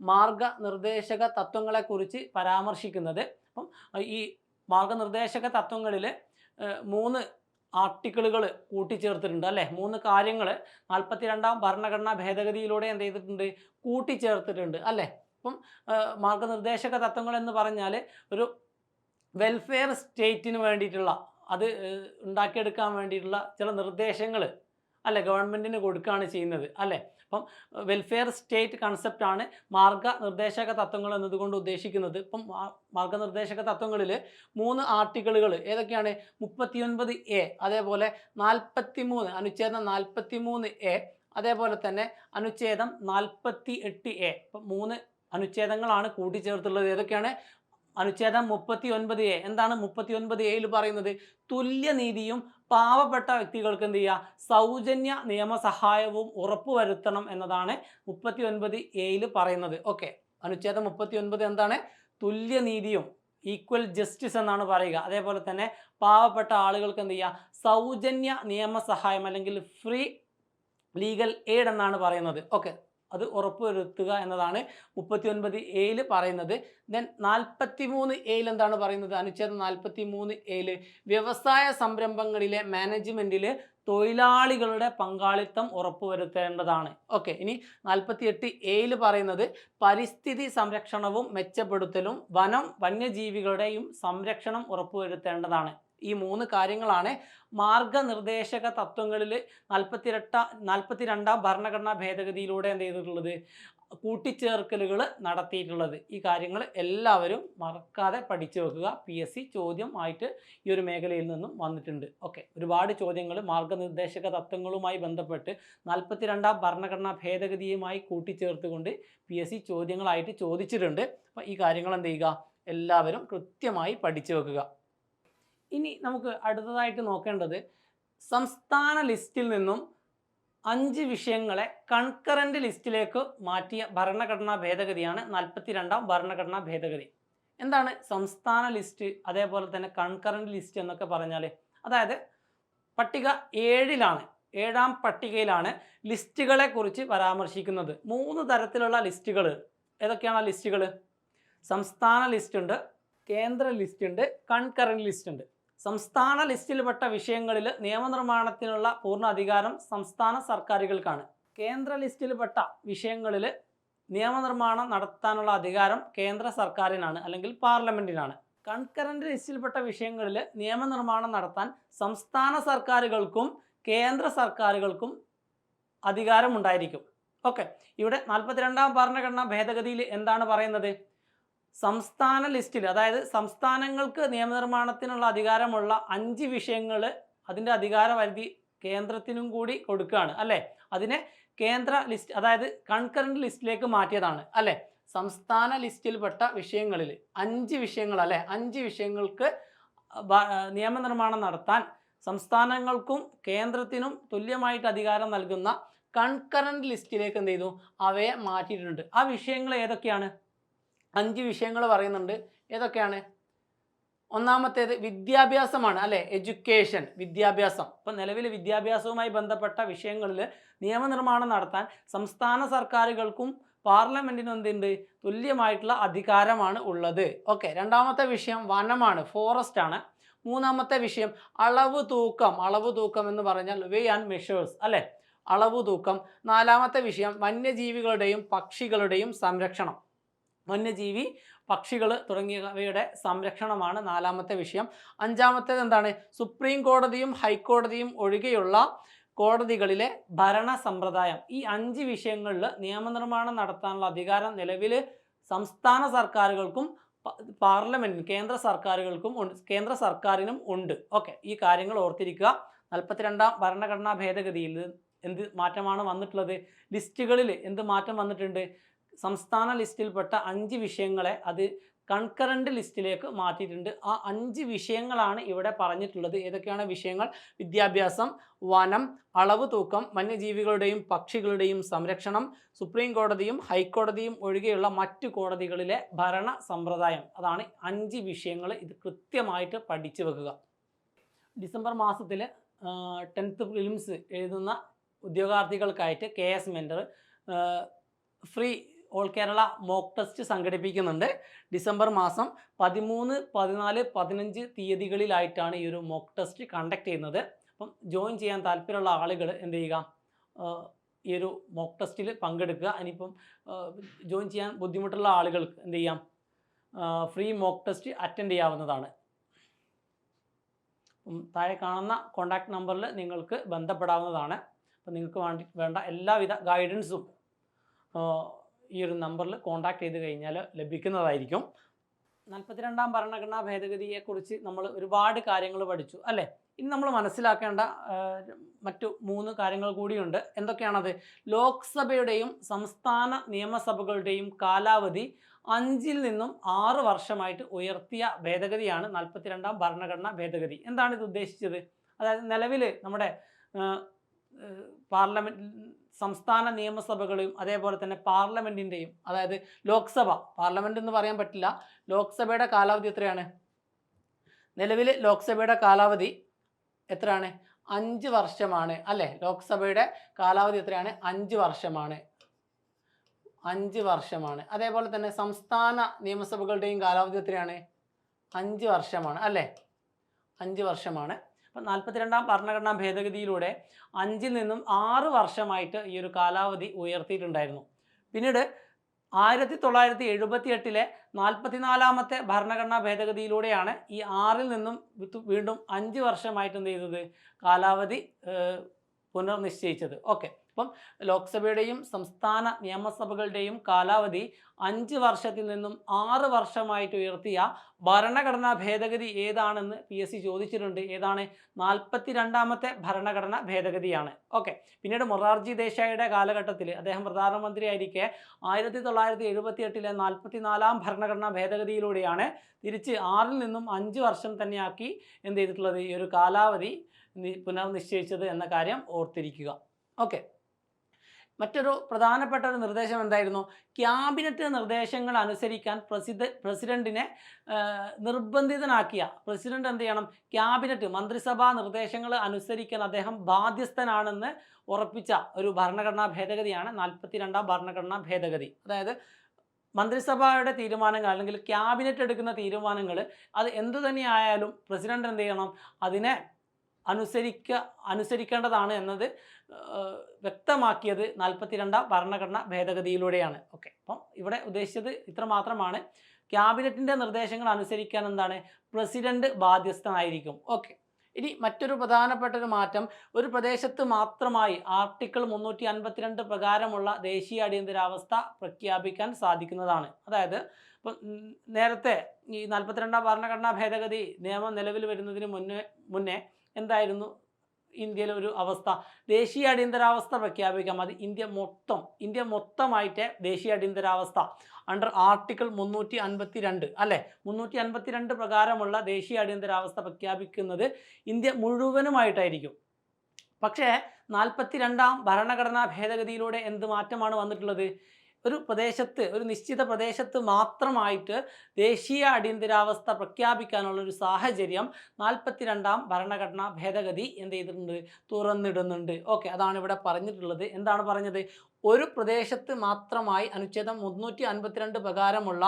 മാർഗനിർദ്ദേശക തത്വങ്ങളെക്കുറിച്ച് പരാമർശിക്കുന്നത്. അപ്പം ഈ മാർഗനിർദ്ദേശക തത്വങ്ങളിൽ 3 ആർട്ടിക്കിളുകൾ കൂട്ടിച്ചേർത്തിട്ടുണ്ട് അല്ലേ. 3 കാര്യങ്ങൾ 42ാം ഭരണഘടനാ ഭേദഗതിയിലൂടെ എന്ത് ചെയ്തിട്ടുണ്ട്? കൂട്ടിച്ചേർത്തിട്ടുണ്ട് അല്ലേ. അപ്പം മാർഗനിർദ്ദേശക തത്വങ്ങൾ എന്ന് പറഞ്ഞാൽ ഒരു വെൽഫെയർ സ്റ്റേറ്റിന് വേണ്ടിയിട്ടുള്ള, അത് ഉണ്ടാക്കിയെടുക്കാൻ വേണ്ടിയിട്ടുള്ള ചില നിർദ്ദേശങ്ങൾ അല്ലേ ഗവൺമെൻറ്റിന് കൊടുക്കുകയാണ് ചെയ്യുന്നത് അല്ലേ. അപ്പം വെൽഫെയർ സ്റ്റേറ്റ് കൺസെപ്റ്റാണ് മാർഗനിർദ്ദേശക തത്വങ്ങൾ എന്നതുകൊണ്ട് ഉദ്ദേശിക്കുന്നത്. ഇപ്പം മാർഗനിർദ്ദേശക തത്വങ്ങളിൽ 3 ആർട്ടിക്കിളുകൾ ഏതൊക്കെയാണ്? 39A, അതേപോലെ 43 അനുച്ഛേദം 43A, അതേപോലെ തന്നെ അനുച്ഛേദം 48A. ഇപ്പം 3 അനുച്ഛേദങ്ങളാണ് കൂട്ടിച്ചേർത്തുള്ളത്. ഏതൊക്കെയാണ്? അനുച്ഛേദം 39A. എന്താണ് 39A പറയുന്നത്? തുല്യനീതിയും പാവപ്പെട്ട വ്യക്തികൾക്ക് എന്ത് ചെയ്യുക? സൗജന്യ നിയമസഹായവും ഉറപ്പുവരുത്തണം എന്നതാണ് 39A പറയുന്നത്. ഓക്കെ, അനുച്ഛേദം 39 എന്താണ്? തുല്യനീതിയും ഈക്വൽ ജസ്റ്റിസ് എന്നാണ് പറയുക. അതേപോലെ തന്നെ പാവപ്പെട്ട ആളുകൾക്ക് എന്ത് ചെയ്യുക? സൗജന്യ നിയമസഹായം അല്ലെങ്കിൽ ഫ്രീ ലീഗൽ എയ്ഡ് എന്നാണ് പറയുന്നത്. ഓക്കെ, അത് ഉറപ്പുവരുത്തുക എന്നതാണ് 39A പറയുന്നത്. ദെൻ 43A എന്താണ് പറയുന്നത്? അനുച്ഛേദം 43A വ്യവസായ സംരംഭങ്ങളിലെ മാനേജ്മെൻറ്റിൽ തൊഴിലാളികളുടെ പങ്കാളിത്തം ഉറപ്പുവരുത്തേണ്ടതാണ്. ഓക്കെ, ഇനി 48A പറയുന്നത് പരിസ്ഥിതി സംരക്ഷണവും മെച്ചപ്പെടുത്തലും വന്യജീവികളുടെയും സംരക്ഷണം ഉറപ്പുവരുത്തേണ്ടതാണ്. ഈ 3 കാര്യങ്ങളാണ് മാർഗനിർദ്ദേശക തത്വങ്ങളിൽ 42ാം ഭരണഘടനാ ഭേദഗതിയിലൂടെ എന്ത് ചെയ്തിട്ടുള്ളത്? കൂട്ടിച്ചേർക്കലുകൾ നടത്തിയിട്ടുള്ളത്. ഈ കാര്യങ്ങൾ എല്ലാവരും മറക്കാതെ പഠിച്ചു വെക്കുക. PSC ചോദ്യം ആയിട്ട് ഈ ഒരു മേഖലയിൽ നിന്നും വന്നിട്ടുണ്ട്. ഓക്കെ, ഒരുപാട് ചോദ്യങ്ങൾ മാർഗനിർദ്ദേശക തത്വങ്ങളുമായി ബന്ധപ്പെട്ട് 42ാം ഭരണഘടനാ ഭേദഗതിയുമായി കൂട്ടിച്ചേർത്തുകൊണ്ട് PSC ചോദ്യങ്ങളായിട്ട് ചോദിച്ചിട്ടുണ്ട്. അപ്പോൾ ഈ കാര്യങ്ങൾ എന്ത് ചെയ്യുക? എല്ലാവരും കൃത്യമായി പഠിച്ചു വെക്കുക. ഇനി നമുക്ക് അടുത്തതായിട്ട് നോക്കേണ്ടത് സംസ്ഥാന ലിസ്റ്റിൽ നിന്നും 5 വിഷയങ്ങളെ കൺകറന്റ് ലിസ്റ്റിലേക്ക് മാറ്റിയ ഭരണഘടനാ ഭേദഗതിയാണ് 42ാം ഭരണഘടനാ ഭേദഗതി. എന്താണ് സംസ്ഥാന ലിസ്റ്റ്, അതേപോലെ തന്നെ കൺകറന്റ് ലിസ്റ്റ് എന്നൊക്കെ പറഞ്ഞാൽ? അതായത് പട്ടിക 7ാം പട്ടികയിലാണ് ലിസ്റ്റുകളെ കുറിച്ച് പരാമർശിക്കുന്നത്. 3 തരത്തിലുള്ള ലിസ്റ്റുകൾ. ഏതൊക്കെയാണ് ആ ലിസ്റ്റുകൾ? സംസ്ഥാന ലിസ്റ്റ് ഉണ്ട്, കേന്ദ്ര ലിസ്റ്റ് ഉണ്ട്, കൺകറന്റ് ലിസ്റ്റ് ഉണ്ട്. സംസ്ഥാന ലിസ്റ്റിൽപ്പെട്ട വിഷയങ്ങളിൽ നിയമനിർമ്മാണത്തിനുള്ള പൂർണ്ണ അധികാരം സംസ്ഥാന സർക്കാരുകൾക്കാണ്. കേന്ദ്ര ലിസ്റ്റിൽപ്പെട്ട വിഷയങ്ങളിൽ നിയമനിർമ്മാണം നടത്താനുള്ള അധികാരം കേന്ദ്ര സർക്കാരിനാണ് അല്ലെങ്കിൽ പാർലമെൻറ്റിനാണ്. കൺകറന്റ് ലിസ്റ്റിൽപ്പെട്ട വിഷയങ്ങളിൽ നിയമനിർമ്മാണം നടത്താൻ സംസ്ഥാന സർക്കാരുകൾക്കും കേന്ദ്ര സർക്കാരുകൾക്കും അധികാരമുണ്ടായിരിക്കും. ഓക്കെ, ഇവിടെ 42ാം ഭരണഘടനാ ഭേദഗതിയിൽ എന്താണ് പറയുന്നത്? സംസ്ഥാന ലിസ്റ്റിൽ, അതായത് സംസ്ഥാനങ്ങൾക്ക് നിയമനിർമ്മാണത്തിനുള്ള അധികാരമുള്ള 5 വിഷയങ്ങൾ അതിൻ്റെ അധികാര പരിധി കേന്ദ്രത്തിനും കൂടി കൊടുക്കുകയാണ് അല്ലേ. അതിനെ കേന്ദ്ര ലിസ്റ്റ്, അതായത് കൺകറന്റ് ലിസ്റ്റിലേക്ക് മാറ്റിയതാണ് അല്ലേ. സംസ്ഥാന ലിസ്റ്റിൽപ്പെട്ട വിഷയങ്ങളിൽ 5 വിഷയങ്ങൾ അല്ലേ, 5 വിഷയങ്ങൾക്ക് നിയമനിർമ്മാണം നടത്താൻ സംസ്ഥാനങ്ങൾക്കും കേന്ദ്രത്തിനും തുല്യമായിട്ട് അധികാരം നൽകുന്ന കൺകറന്റ് ലിസ്റ്റിലേക്ക് എന്ത് ചെയ്തു? അവയെ മാറ്റിയിട്ടുണ്ട്. ആ വിഷയങ്ങൾ ഏതൊക്കെയാണ്? 5 വിഷയങ്ങൾ പറയുന്നുണ്ട്. ഏതൊക്കെയാണ്? ഒന്നാമത്തേത് വിദ്യാഭ്യാസമാണ് അല്ലേ, എഡ്യൂക്കേഷൻ, വിദ്യാഭ്യാസം. ഇപ്പം നിലവിൽ വിദ്യാഭ്യാസവുമായി ബന്ധപ്പെട്ട വിഷയങ്ങളിൽ നിയമനിർമ്മാണം നടത്താൻ സംസ്ഥാന സർക്കാരുകൾക്കും പാർലമെൻറ്റിനും എന്തുണ്ട്? തുല്യമായിട്ടുള്ള അധികാരമാണ് ഉള്ളത്. ഓക്കെ, രണ്ടാമത്തെ വിഷയം വനമാണ്, ഫോറസ്റ്റ് ആണ്. മൂന്നാമത്തെ വിഷയം അളവ് തൂക്കം എന്ന് പറഞ്ഞാൽ വേ ആൻഡ് മെഷേഴ്സ് അല്ലേ, അളവ് തൂക്കം. നാലാമത്തെ വിഷയം വന്യജീവികളുടെയും പക്ഷികളുടെയും സംരക്ഷണം, വന്യജീവി, പക്ഷികൾ തുടങ്ങിയവയുടെ സംരക്ഷണമാണ് നാലാമത്തെ വിഷയം. അഞ്ചാമത്തേത് എന്താണ്? സുപ്രീം കോടതിയും ഹൈക്കോടതിയും ഒഴികെയുള്ള കോടതികളിലെ ഭരണ സമ്പ്രദായം. ഈ 5 വിഷയങ്ങളിൽ നിയമനിർമ്മാണം നടത്താനുള്ള അധികാരം നിലവിൽ സംസ്ഥാന സർക്കാരുകൾക്കും പാർലമെൻറ്റിനും കേന്ദ്ര സർക്കാരിനും ഉണ്ട്. ഓക്കെ, ഈ കാര്യങ്ങൾ ഓർത്തിരിക്കുക. 42ാം ഭരണഘടനാ ഭേദഗതിയിൽ എന്ത് മാറ്റമാണ് വന്നിട്ടുള്ളത്? ലിസ്റ്റുകളിൽ എന്ത് മാറ്റം വന്നിട്ടുണ്ട്? സംസ്ഥാന ലിസ്റ്റിൽപ്പെട്ട 5 വിഷയങ്ങളെ അത് കൺകറന്റ് ലിസ്റ്റിലേക്ക് മാറ്റിയിട്ടുണ്ട്. ആ 5 വിഷയങ്ങളാണ് ഇവിടെ പറഞ്ഞിട്ടുള്ളത്. ഏതൊക്കെയാണ് വിഷയങ്ങൾ? വിദ്യാഭ്യാസം, വനം, അളവ് തൂക്കം, വന്യജീവികളുടെയും പക്ഷികളുടെയും സംരക്ഷണം, സുപ്രീം കോടതിയും ഹൈക്കോടതിയും ഒഴികെയുള്ള മറ്റു കോടതികളിലെ ഭരണ സമ്പ്രദായം. അതാണ് 5 വിഷയങ്ങൾ. ഇത് കൃത്യമായിട്ട് പഠിച്ചു വെക്കുക. ഡിസംബർ മാസത്തിൽ 10th പ്രിലിംസ് എഴുതുന്ന ഉദ്യോഗാർത്ഥികൾക്കായിട്ട് KS mentor free all Kerala mock test സംഘടിപ്പിക്കുന്നുണ്ട്. ഡിസംബർ മാസം 13, 14, 15 തീയതികളിലായിട്ടാണ് ഈ ഒരു മോക്ക് ടെസ്റ്റ് കണ്ടക്ട് ചെയ്യുന്നത്. അപ്പം ജോയിൻ ചെയ്യാൻ താല്പര്യമുള്ള ആളുകൾ എന്ത് ചെയ്യുക? ഈ ഒരു മോക്ക് ടെസ്റ്റിൽ പങ്കെടുക്കുക. ഇനിയിപ്പം ജോയിൻ ചെയ്യാൻ ബുദ്ധിമുട്ടുള്ള ആളുകൾക്ക് എന്ത് ചെയ്യാം? ഫ്രീ മോക്ക് ടെസ്റ്റ് അറ്റൻഡ് ചെയ്യാവുന്നതാണ്. താഴെ കാണുന്ന കോൺടാക്ട് നമ്പറിൽ നിങ്ങൾക്ക് ബന്ധപ്പെടാവുന്നതാണ്. അപ്പം നിങ്ങൾക്ക് വേണ്ട എല്ലാവിധ ഗൈഡൻസും ഈ ഒരു നമ്പറിൽ കോൺടാക്ട് ചെയ്ത് കഴിഞ്ഞാൽ ലഭിക്കുന്നതായിരിക്കും. 42ാം ഭരണഘടനാ ഭേദഗതിയെക്കുറിച്ച് നമ്മൾ ഒരുപാട് കാര്യങ്ങൾ പഠിച്ചു അല്ലേ. ഇനി നമ്മൾ മനസ്സിലാക്കേണ്ട മറ്റു 3 കാര്യങ്ങൾ കൂടിയുണ്ട്. എന്തൊക്കെയാണത്? ലോക്സഭയുടെയും സംസ്ഥാന നിയമസഭകളുടെയും കാലാവധി 5 നിന്നും 6 വർഷമായിട്ട് ഉയർത്തിയ ഭേദഗതിയാണ് 42ാം ഭരണഘടനാ ഭേദഗതി. എന്താണ് ഇത് ഉദ്ദേശിച്ചത്? അതായത് നിലവിൽ നമ്മുടെ സംസ്ഥാന നിയമസഭകളെയും അതേപോലെ തന്നെ പാർലമെൻറ്റിൻ്റെയും, അതായത് ലോക്സഭ, പാർലമെൻറ്റ് എന്ന് പറയാൻ പറ്റില്ല, ലോക്സഭയുടെ കാലാവധി എത്രയാണ്? നിലവിൽ ലോക്സഭയുടെ കാലാവധി എത്രയാണ്? 5 വർഷമാണ് അല്ലേ. ലോക്സഭയുടെ കാലാവധി എത്രയാണ്? 5 വർഷമാണ്. 5 വർഷമാണ്. അതേപോലെ തന്നെ സംസ്ഥാന നിയമസഭകളുടെയും കാലാവധി എത്രയാണ്? 5 വർഷമാണ് അല്ലേ. 5 വർഷമാണ്. അപ്പം 42ാം ഭരണഘടനാ ഭേദഗതിയിലൂടെ 5 നിന്നും 6 വർഷമായിട്ട് ഈ ഒരു കാലാവധി ഉയർത്തിയിട്ടുണ്ടായിരുന്നു. പിന്നീട് 1978 44ാമത്തെ ഭരണഘടനാ ഭേദഗതിയിലൂടെയാണ് ഈ 6 നിന്നും വീണ്ടും 5 വർഷമായിട്ട് എന്ത് ചെയ്തത്? കാലാവധി പുനർനിശ്ചയിച്ചത്. ഓക്കെ, അപ്പം ലോക്സഭയുടെയും സംസ്ഥാന നിയമസഭകളുടെയും കാലാവധി 5 വർഷത്തിൽ നിന്നും 6 വർഷമായിട്ട് ഉയർത്തിയ ഭരണഘടനാ ഭേദഗതി ഏതാണെന്ന് PSC ചോദിച്ചിട്ടുണ്ട്. ഏതാണ്? 42ാമത്തെ ഭരണഘടനാ ഭേദഗതിയാണ്. ഓക്കെ, പിന്നീട് മൊറാർജി ദേശായിയുടെ കാലഘട്ടത്തിൽ അദ്ദേഹം പ്രധാനമന്ത്രിയായിരിക്കെ 1978 44ാം ഭരണഘടനാ ഭേദഗതിയിലൂടെയാണ് തിരിച്ച് 6 നിന്നും 5 വർഷം തന്നെയാക്കി എന്ത് ചെയ്തിട്ടുള്ളത്? ഈ ഒരു കാലാവധി പുനർനിശ്ചയിച്ചത് എന്ന കാര്യം ഓർത്തിരിക്കുക. ഓക്കെ, മറ്റൊരു പ്രധാനപ്പെട്ട ഒരു നിർദ്ദേശം എന്തായിരുന്നു? ക്യാബിനറ്റ് നിർദ്ദേശങ്ങൾ അനുസരിക്കാൻ പ്രസിഡന്റിനെ നിർബന്ധിതനാക്കിയ, പ്രസിഡന്റ് എന്ത് ചെയ്യണം? ക്യാബിനറ്റ് മന്ത്രിസഭാ നിർദ്ദേശങ്ങൾ അനുസരിക്കാൻ അദ്ദേഹം ബാധ്യസ്ഥനാണെന്ന് ഉറപ്പിച്ച ഒരു ഭരണഘടനാ ഭേദഗതിയാണ് 42ാം ഭരണഘടനാ ഭേദഗതി. അതായത് മന്ത്രിസഭയുടെ തീരുമാനങ്ങൾ അല്ലെങ്കിൽ ക്യാബിനറ്റ് എടുക്കുന്ന തീരുമാനങ്ങൾ അത് എന്തു തന്നെയായാലും പ്രസിഡന്റ് എന്ത് ചെയ്യണം? അനുസരിക്കേണ്ടതാണ് എന്നത് വ്യക്തമാക്കിയത് 42ാം ഭരണഘടനാ ഭേദഗതിയിലൂടെയാണ്. ഓക്കെ, അപ്പം ഇവിടെ ഉദ്ദേശിച്ചത് ഇത്ര മാത്രമാണ്. ക്യാബിനറ്റിൻ്റെ നിർദ്ദേശങ്ങൾ അനുസരിക്കാൻ എന്താണ് പ്രസിഡന്റ് ബാധ്യസ്ഥനായിരിക്കും. ഓക്കെ, ഇനി മറ്റൊരു പ്രധാനപ്പെട്ട ഒരു മാറ്റം, ഒരു പ്രദേശത്ത് മാത്രമായി ആർട്ടിക്കിൾ 352 പ്രകാരമുള്ള ദേശീയ അടിയന്തരാവസ്ഥ പ്രഖ്യാപിക്കാൻ സാധിക്കുന്നതാണ്. അതായത് ഇപ്പം നേരത്തെ ഈ 42ാം ഭരണഘടനാ ഭേദഗതി നിയമം നിലവിൽ വരുന്നതിന് മുന്നേ എന്തായിരുന്നു ഇന്ത്യയിലെ ഒരു അവസ്ഥ? ദേശീയ അടിയന്തരാവസ്ഥ പ്രഖ്യാപിക്കാം. അത് ഇന്ത്യ മൊത്തമായിട്ട് ദേശീയ അടിയന്തരാവസ്ഥ അണ്ടർ ആർട്ടിക്കിൾ 352 അല്ലേ, 352 പ്രകാരമുള്ള ദേശീയ അടിയന്തരാവസ്ഥ പ്രഖ്യാപിക്കുന്നത് ഇന്ത്യ മുഴുവനുമായിട്ടായിരിക്കും. പക്ഷേ 42ാം ഭരണഘടനാ ഭേദഗതിയിലൂടെ എന്ത് മാറ്റമാണ് വന്നിട്ടുള്ളത്? ഒരു നിശ്ചിത പ്രദേശത്ത് മാത്രമായിട്ട് ദേശീയ അടിയന്തരാവസ്ഥ പ്രഖ്യാപിക്കാനുള്ള ഒരു സാഹചര്യം 42ാം ഭരണഘടനാ ഭേദഗതി എന്ത് ചെയ്തിട്ടുണ്ട്? തുറന്നിടുന്നുണ്ട്. ഓക്കെ, അതാണ് ഇവിടെ പറഞ്ഞിട്ടുള്ളത്. എന്താണ് പറഞ്ഞത്? ഒരു പ്രദേശത്ത് മാത്രമായി അനുച്ഛേദം 352 പ്രകാരമുള്ള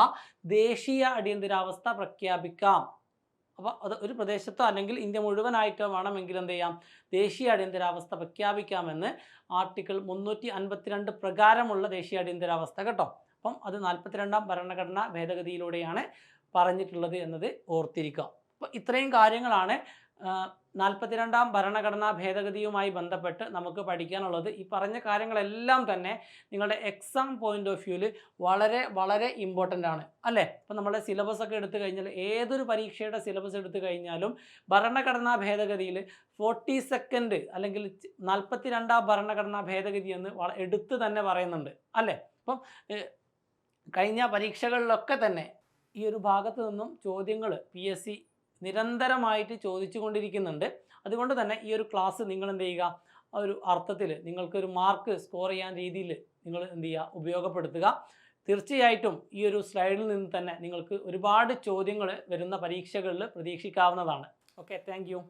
ദേശീയ അടിയന്തരാവസ്ഥ പ്രഖ്യാപിക്കാം. അപ്പോൾ അത് ഒരു പ്രദേശത്തോ അല്ലെങ്കിൽ ഇന്ത്യ മുഴുവനായിട്ടോ വേണമെങ്കിൽ എന്ത് ചെയ്യാം? ദേശീയ അടിയന്തരാവസ്ഥ പ്രഖ്യാപിക്കാമെന്ന് ആർട്ടിക്കിൾ 352 പ്രകാരമുള്ള ദേശീയ അടിയന്തരാവസ്ഥ കേട്ടോ. അപ്പം അത് 42ാം ഭരണഘടനാ ഭേദഗതിയിലൂടെയാണ് പറഞ്ഞിട്ടുള്ളത് എന്നത് ഓർത്തിരിക്കുക. അപ്പോൾ ഇത്രയും കാര്യങ്ങളാണ് 42ാം ഭരണഘടനാ ഭേദഗതിയുമായി ബന്ധപ്പെട്ട് നമുക്ക് പഠിക്കാനുള്ളത്. ഈ പറഞ്ഞ കാര്യങ്ങളെല്ലാം തന്നെ നിങ്ങളുടെ എക്സാം പോയിന്റ് ഓഫ് വ്യൂവിൽ വളരെ വളരെ ഇമ്പോർട്ടൻ്റ് ആണ് അല്ലേ. ഇപ്പം നമ്മുടെ സിലബസ് ഒക്കെ എടുത്തു കഴിഞ്ഞാൽ, ഏതൊരു പരീക്ഷയുടെ സിലബസ് എടുത്തു കഴിഞ്ഞാലും ഭരണഘടനാ ഭേദഗതിയിൽ 42nd അല്ലെങ്കിൽ 42ാം ഭരണഘടനാ ഭേദഗതി എന്ന് എടുത്ത് തന്നെ പറയുന്നുണ്ട് അല്ലേ. അപ്പം കഴിഞ്ഞ പരീക്ഷകളിലൊക്കെ തന്നെ ഈ ഒരു ഭാഗത്ത് നിന്നും ചോദ്യങ്ങൾ PSC നിരന്തരമായിട്ട് ചോദിച്ചു കൊണ്ടിരിക്കുന്നുണ്ട്. അതുകൊണ്ട് തന്നെ ഈ ഒരു ക്ലാസ് നിങ്ങൾ എന്ത് ചെയ്യുക? ഒരു അർത്ഥത്തിൽ നിങ്ങൾക്കൊരു മാർക്ക് സ്കോർ ചെയ്യാൻ രീതിയിൽ നിങ്ങൾ എന്ത് ചെയ്യുക? ഉപയോഗപ്പെടുത്തുക. തീർച്ചയായിട്ടും ഈ ഒരു സ്ലൈഡിൽ നിന്ന് തന്നെ നിങ്ങൾക്ക് ഒരുപാട് ചോദ്യങ്ങൾ വരുന്ന പരീക്ഷകളിൽ പ്രതീക്ഷിക്കാവുന്നതാണ്. Okay, thank U.